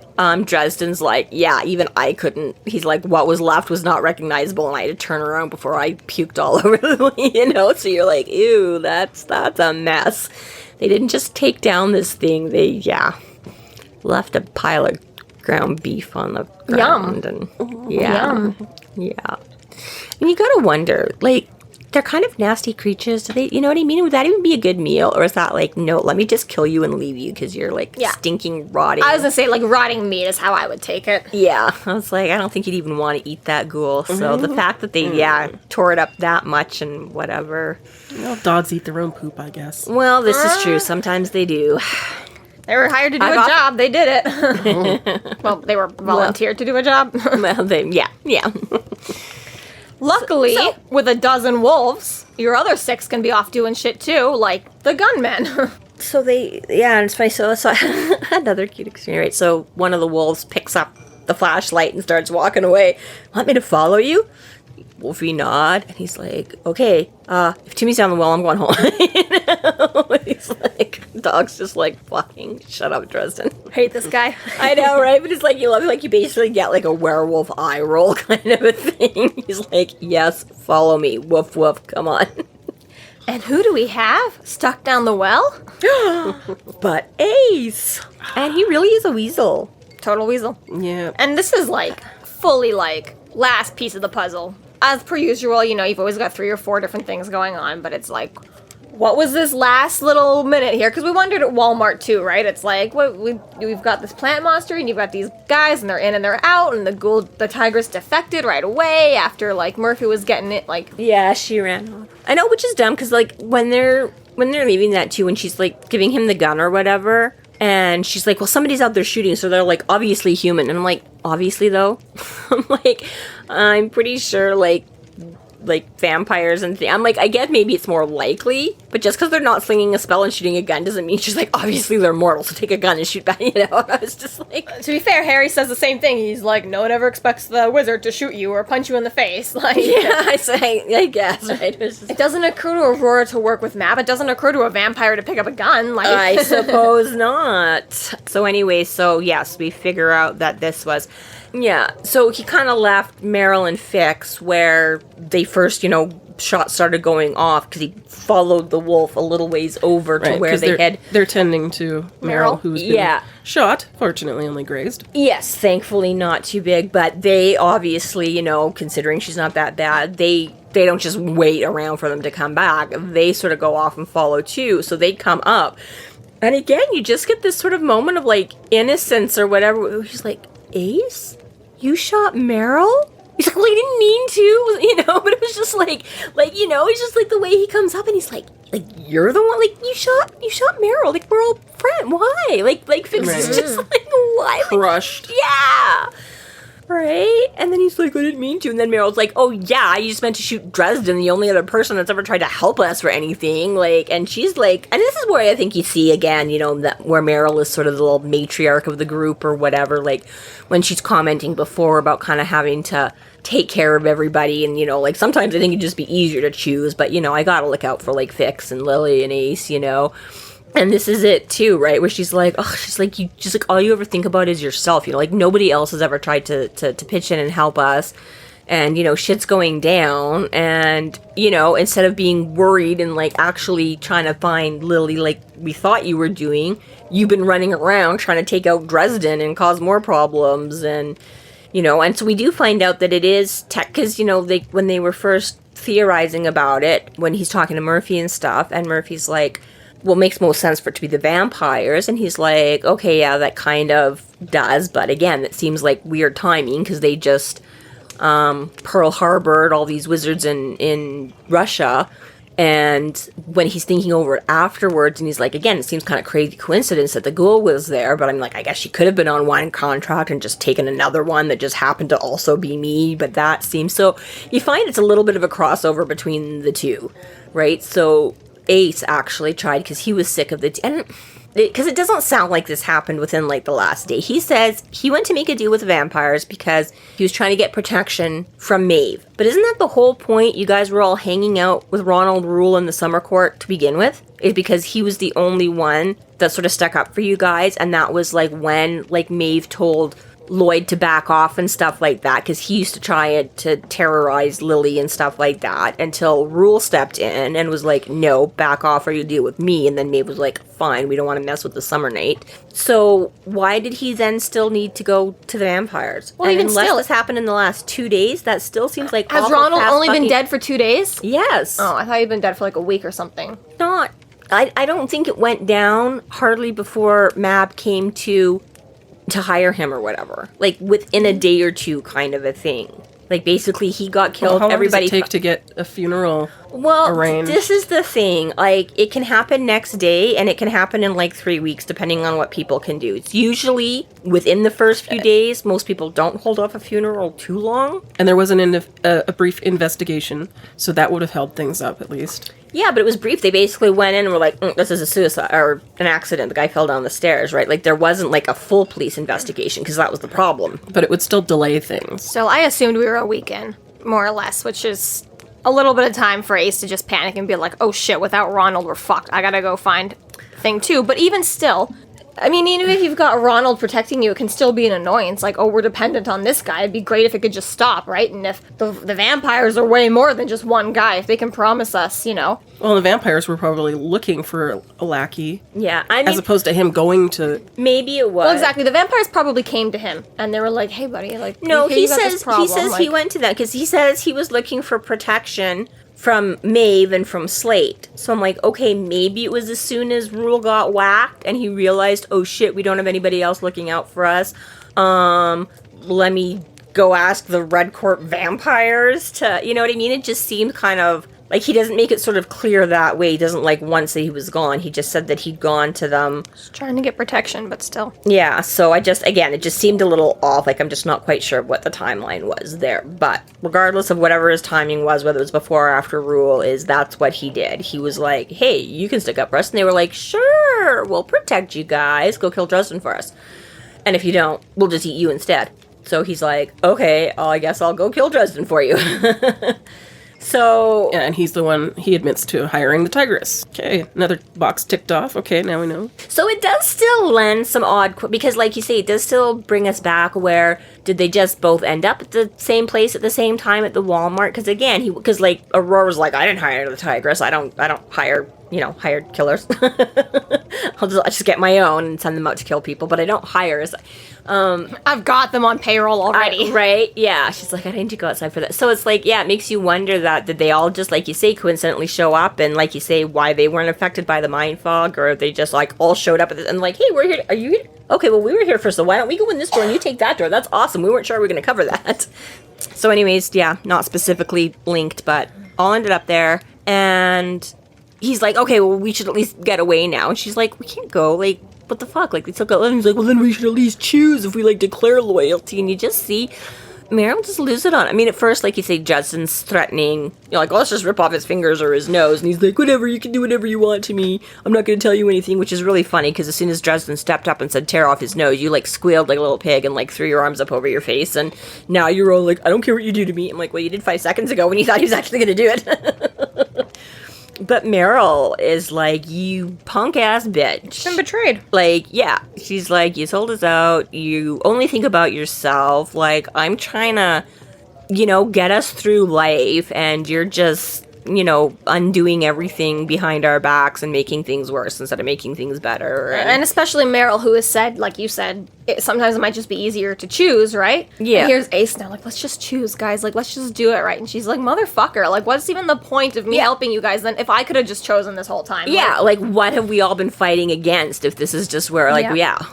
Dresden's like, yeah, even I couldn't. He's like, what was left was not recognizable, and I had to turn around before I puked all over the, So you're like, ew, that's a mess. They didn't just take down this thing. They, left a pile of ground beef on the ground. Yum. And, Yum. Yeah. And you gotta wonder, like, they're kind of nasty creatures. Do they, you know what I mean? Would that even be a good meal? Or is that like, no, let me just kill you and leave you because you're like stinking, rotting? I was going to say, like, rotting meat is how I would take it. Yeah. I was like, I don't think you'd even want to eat that ghoul. So the fact that they, tore it up that much and whatever. Well, dogs eat their own poop, I guess. Well, this is true. Sometimes they do. They were hired to do a job. They did it. Well, they were volunteered to do a job. Well, yeah. Luckily, with a dozen wolves, your other 6 can be off doing shit too, like the gunmen. So and it's funny, so another cute experience, right? So one of the wolves picks up the flashlight and starts walking away. Want me to follow you? Wolfie nod, and he's like, okay, if Timmy's down the well, I'm going home. He's like, dog's just like, fucking shut up, Dresden. Hate this guy. I know, right? But it's like, you love it, like you basically get like a werewolf eye roll kind of a thing. He's like, yes, follow me, woof woof, come on. And who do we have stuck down the well? But Ace. And he really is a weasel. Total weasel. Yeah. And this is like fully like last piece of the puzzle. As per usual, you know, you've always got 3 or 4 different things going on, but it's like, what was this last little minute here? Because we wondered at Walmart too, right? It's like, we've got this plant monster, and you've got these guys, and they're in and they're out, and the Tigress defected right away after, like, Murphy was getting it, like... Yeah, she ran off. I know, which is dumb, because, like, when they're leaving that too, when she's, like, giving him the gun or whatever, and she's like, well, somebody's out there shooting, so they're, like, obviously human. And I'm like, obviously, though? I'm like, I'm pretty sure, like vampires and I'm like, I guess maybe it's more likely, but just because they're not slinging a spell and shooting a gun doesn't mean she's like, obviously they're mortal, so take a gun and shoot back, you know? And I was just like... To be fair, Harry says the same thing. He's like, no one ever expects the wizard to shoot you or punch you in the face. Like, yeah, I guess, right? It doesn't occur to Aurora to work with Mab. It doesn't occur to a vampire to pick up a gun. Like, I suppose not. So anyway, yes, we figure out that this was... Yeah, so he kind of left Meryl and Fix where they first, you know, shots started going off because he followed the wolf a little ways over to where they had... They're tending to Meryl, who's been shot, fortunately only grazed. Yes, thankfully not too big, but they obviously, you know, considering she's not that bad, they don't just wait around for them to come back. They sort of go off and follow too, so they come up. And again, you just get this sort of moment of, like, innocence or whatever. She's like, Ace? You shot Meryl? He's like, well, I didn't mean to, you know, but it was just like, you know, it's just like the way he comes up and he's like, you're the one, like, you shot Meryl, like, we're all friends, why? Like, Fix is just like, why? Crushed. Like, yeah. Right? And then he's like, I didn't mean to. And then Meryl's like, oh, yeah, you just meant to shoot Dresden, the only other person that's ever tried to help us for anything. Like, and she's like, and this is where I think you see again, you know, that where Meryl is sort of the little matriarch of the group or whatever, like, when she's commenting before about kind of having to take care of everybody. And, you know, like, sometimes I think it'd just be easier to choose, but, you know, I gotta look out for, like, Fix and Lily and Ace, you know. And this is it too, right? Where she's like, you just like all you ever think about is yourself, you know, like nobody else has ever tried to pitch in and help us. And, you know, shit's going down. And, you know, instead of being worried and like actually trying to find Lily like we thought you were doing, you've been running around trying to take out Dresden and cause more problems. And, you know, and so we do find out that it is tech, because, you know, when they were first theorizing about it, when he's talking to Murphy and stuff, and Murphy's like, well, it makes most sense for it to be the vampires. And he's like, okay, yeah, that kind of does. But again, it seems like weird timing because they just Pearl Harbored all these wizards in Russia. And when he's thinking over it afterwards, and he's like, again, it seems kind of crazy coincidence that the ghoul was there. But I'm like, I guess she could have been on one contract and just taken another one that just happened to also be me. But that seems... So you find it's a little bit of a crossover between the two, right? So... Ace actually tried because he was sick of because it doesn't sound like this happened within like the last day. He says he went to make a deal with the vampires because he was trying to get protection from Maeve. But isn't that the whole point? You guys were all hanging out with Ronald Rule in the summer court to begin with? Is because he was the only one that sort of stuck up for you guys, and that was like when like Maeve told Lloyd to back off and stuff like that, because he used to try to terrorize Lily and stuff like that until Rule stepped in and was like, no, back off or you deal with me. And then Maeve was like, fine, we don't want to mess with the Summer Night. So why did he then still need to go to the vampires? Well, and even unless still, this happened in the last 2 days, that still seems like has Ronald only been dead for 2 days? Yes. Oh, I thought he'd been dead for like a week or something. Not. I don't think it went down hardly before Mab came to hire him or whatever, like within a day or two kind of a thing. Like basically he got killed. How long everybody does it take to get a funeral arranged? This is the thing, like it can happen next day and it can happen in like 3 weeks depending on what people can do. It's usually within the first few days. Most people don't hold off a funeral too long. And there was a brief investigation, so that would have held things up at least. Yeah, but it was brief. They basically went in and were like, this is a suicide or an accident. The guy fell down the stairs, right? Like, there wasn't, like, a full police investigation because that was the problem. But it would still delay things. So I assumed we were a weekend, more or less, which is a little bit of time for Ace to just panic and be like, oh shit, without Ronald, we're fucked. I gotta go find thing two. But even still, I mean, even if you've got Ronald protecting you, it can still be an annoyance. Like, oh, we're dependent on this guy. It'd be great if it could just stop, right? And if the vampires are way more than just one guy, if they can promise us, you know. Well, the vampires were probably looking for a lackey. Yeah, I mean, as opposed to him going to... Maybe it was. Well, exactly. The vampires probably came to him, and they were like, hey, buddy, like... No, he says he went to them, because he says he was looking for protection from Maeve and from Slate. So I'm like, okay, maybe it was as soon as Rule got whacked and he realized, oh shit, we don't have anybody else looking out for us. Let me go ask the Red Court vampires to, you know what I mean? It just seemed kind of like he doesn't make it sort of clear that way. He doesn't like once say he was gone. He just said that he'd gone to them. Just trying to get protection, but still. Yeah, so it just seemed a little off. Like, I'm just not quite sure what the timeline was there. But regardless of whatever his timing was, whether it was before or after Rule, that's what he did. He was like, hey, you can stick up for us. And they were like, sure, we'll protect you guys. Go kill Dresden for us. And if you don't, we'll just eat you instead. So he's like, okay, I guess I'll go kill Dresden for you. So... Yeah, and he's the one, he admits to hiring the Tigress. Okay, another box ticked off. Okay, now we know. So it does still lend some odd... Because, like you say, it does still bring us back where... Did they just both end up at the same place at the same time at the Walmart? Because, again, like, Aurora's like, I didn't hire the Tigress. I don't hire... hired killers. I'll just get my own and send them out to kill people, but I don't hire. I've got them on payroll already. Right? Yeah. She's like, I didn't need to go outside for that. So it's like, yeah, it makes you wonder that did they all just, like you say, coincidentally show up and, like you say, why they weren't affected by the mind fog, or they just, like, all showed up and like, hey, we're here. Are you here? Okay, well, we were here first, so why don't we go in this door and you take that door? That's awesome. We weren't sure we were going to cover that. So anyways, yeah, not specifically linked, but all ended up there. And... he's like, okay, well, we should at least get away now. And she's like, we can't go. Like, what the fuck? Like, they still got left. He's like, well, then we should at least choose if we, like, declare loyalty. And you just see Meryl just lose it on. I mean, at first, like you say, Judson's threatening. You're like, well, let's just rip off his fingers or his nose. And he's like, whatever, you can do whatever you want to me. I'm not going to tell you anything, which is really funny because as soon as Dresden stepped up and said, tear off his nose, you, like, squealed like a little pig and, like, threw your arms up over your face. And now you're all like, I don't care what you do to me. I'm like, well, you did 5 seconds ago when you thought he was actually going to do it. But Meryl is like, you punk-ass bitch. Been betrayed. Like, yeah. She's like, you sold us out. You only think about yourself. Like, I'm trying to, get us through life, and you're just, undoing everything behind our backs and making things worse instead of making things better. And especially Meryl, who has said, like you said, sometimes it might just be easier to choose, right? Yeah. And here's Ace now, like, let's just choose, guys. Like, let's just do it, right? And she's like, motherfucker, like, what's even the point of me helping you guys then if I could have just chosen this whole time? Yeah, like, what have we all been fighting against if this is just where, like,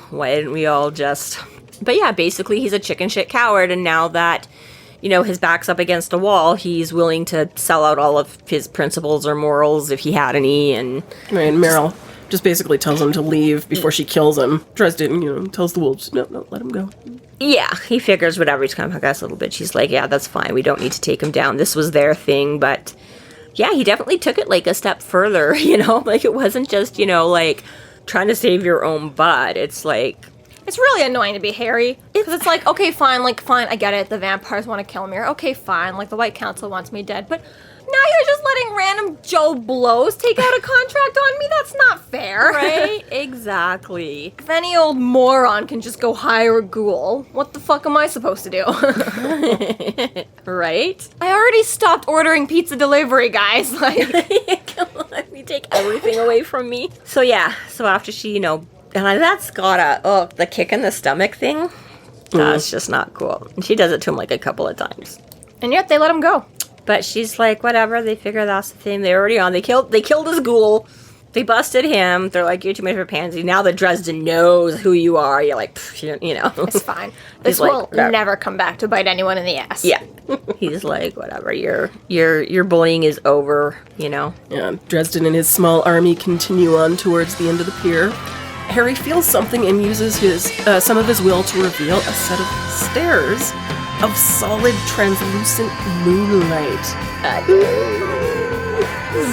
why didn't we all just... But yeah, basically, he's a chicken shit coward, and now that... his back's up against a wall, he's willing to sell out all of his principles or morals if he had any, and... Right, and Meryl just basically tells him to leave before she kills him. Dresden, tells the wolves, no, let him go. Yeah, he figures whatever, he's kind of hug us a little bit. She's like, yeah, that's fine, we don't need to take him down. This was their thing, but... Yeah, he definitely took it, like, a step further, Like, it wasn't just, like, trying to save your own butt. It's like... It's really annoying to be Harry, because it's like, okay, fine, I get it, the vampires want to kill me, or okay, fine, like, the White Council wants me dead, but now you're just letting random Joe Blows take out a contract on me? That's not fair. Right? Exactly. If any old moron can just go hire a ghoul, what the fuck am I supposed to do? Right? I already stopped ordering pizza delivery, guys, like... Let me take everything away from me. So yeah, so after she, and that's got the kick in the stomach thing. That's just not cool. And she does it to him like a couple of times. And yet they let him go. But she's like, whatever, they figure that's the thing. They're already on. They killed his ghoul. They busted him. They're like, you're too much of a pansy. Now that Dresden knows who you are, you're like, It's fine. This will never come back to bite anyone in the ass. Yeah. He's like, whatever, your bullying is over, Yeah, Dresden and his small army continue on towards the end of the pier. Harry feels something and uses some of his will to reveal a set of stairs of solid, translucent moonlight.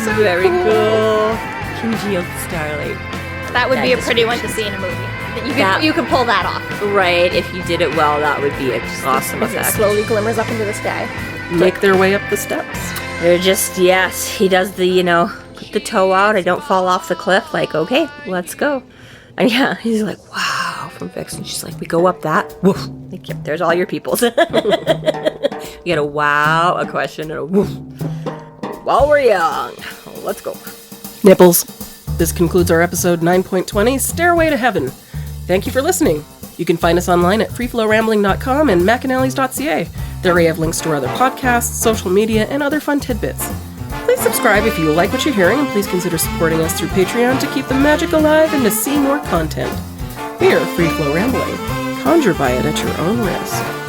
So very cool. Congealed starlight. That would be a pretty one to see in a movie. You could pull that off. Right, if you did it well, that would be an awesome effect. It slowly glimmers up into the sky. Make their way up the steps. They're just, yes, he does the, put the toe out, I don't fall off the cliff, like, okay, let's go. And yeah, he's like, wow, from Fix. And she's like, we go up that. Woof. Like, yep, there's all your peoples. You get a wow, a question, and a woof. While we're young. Let's go. Nipples. This concludes our episode 9.20, Stairway to Heaven. Thank you for listening. You can find us online at freeflowrambling.com and McAnallys.ca. There we have links to our other podcasts, social media, and other fun tidbits. Please subscribe if you like what you're hearing, and please consider supporting us through Patreon to keep the magic alive and to see more content. We are Free Flow Rambling. Conjure by it at your own risk.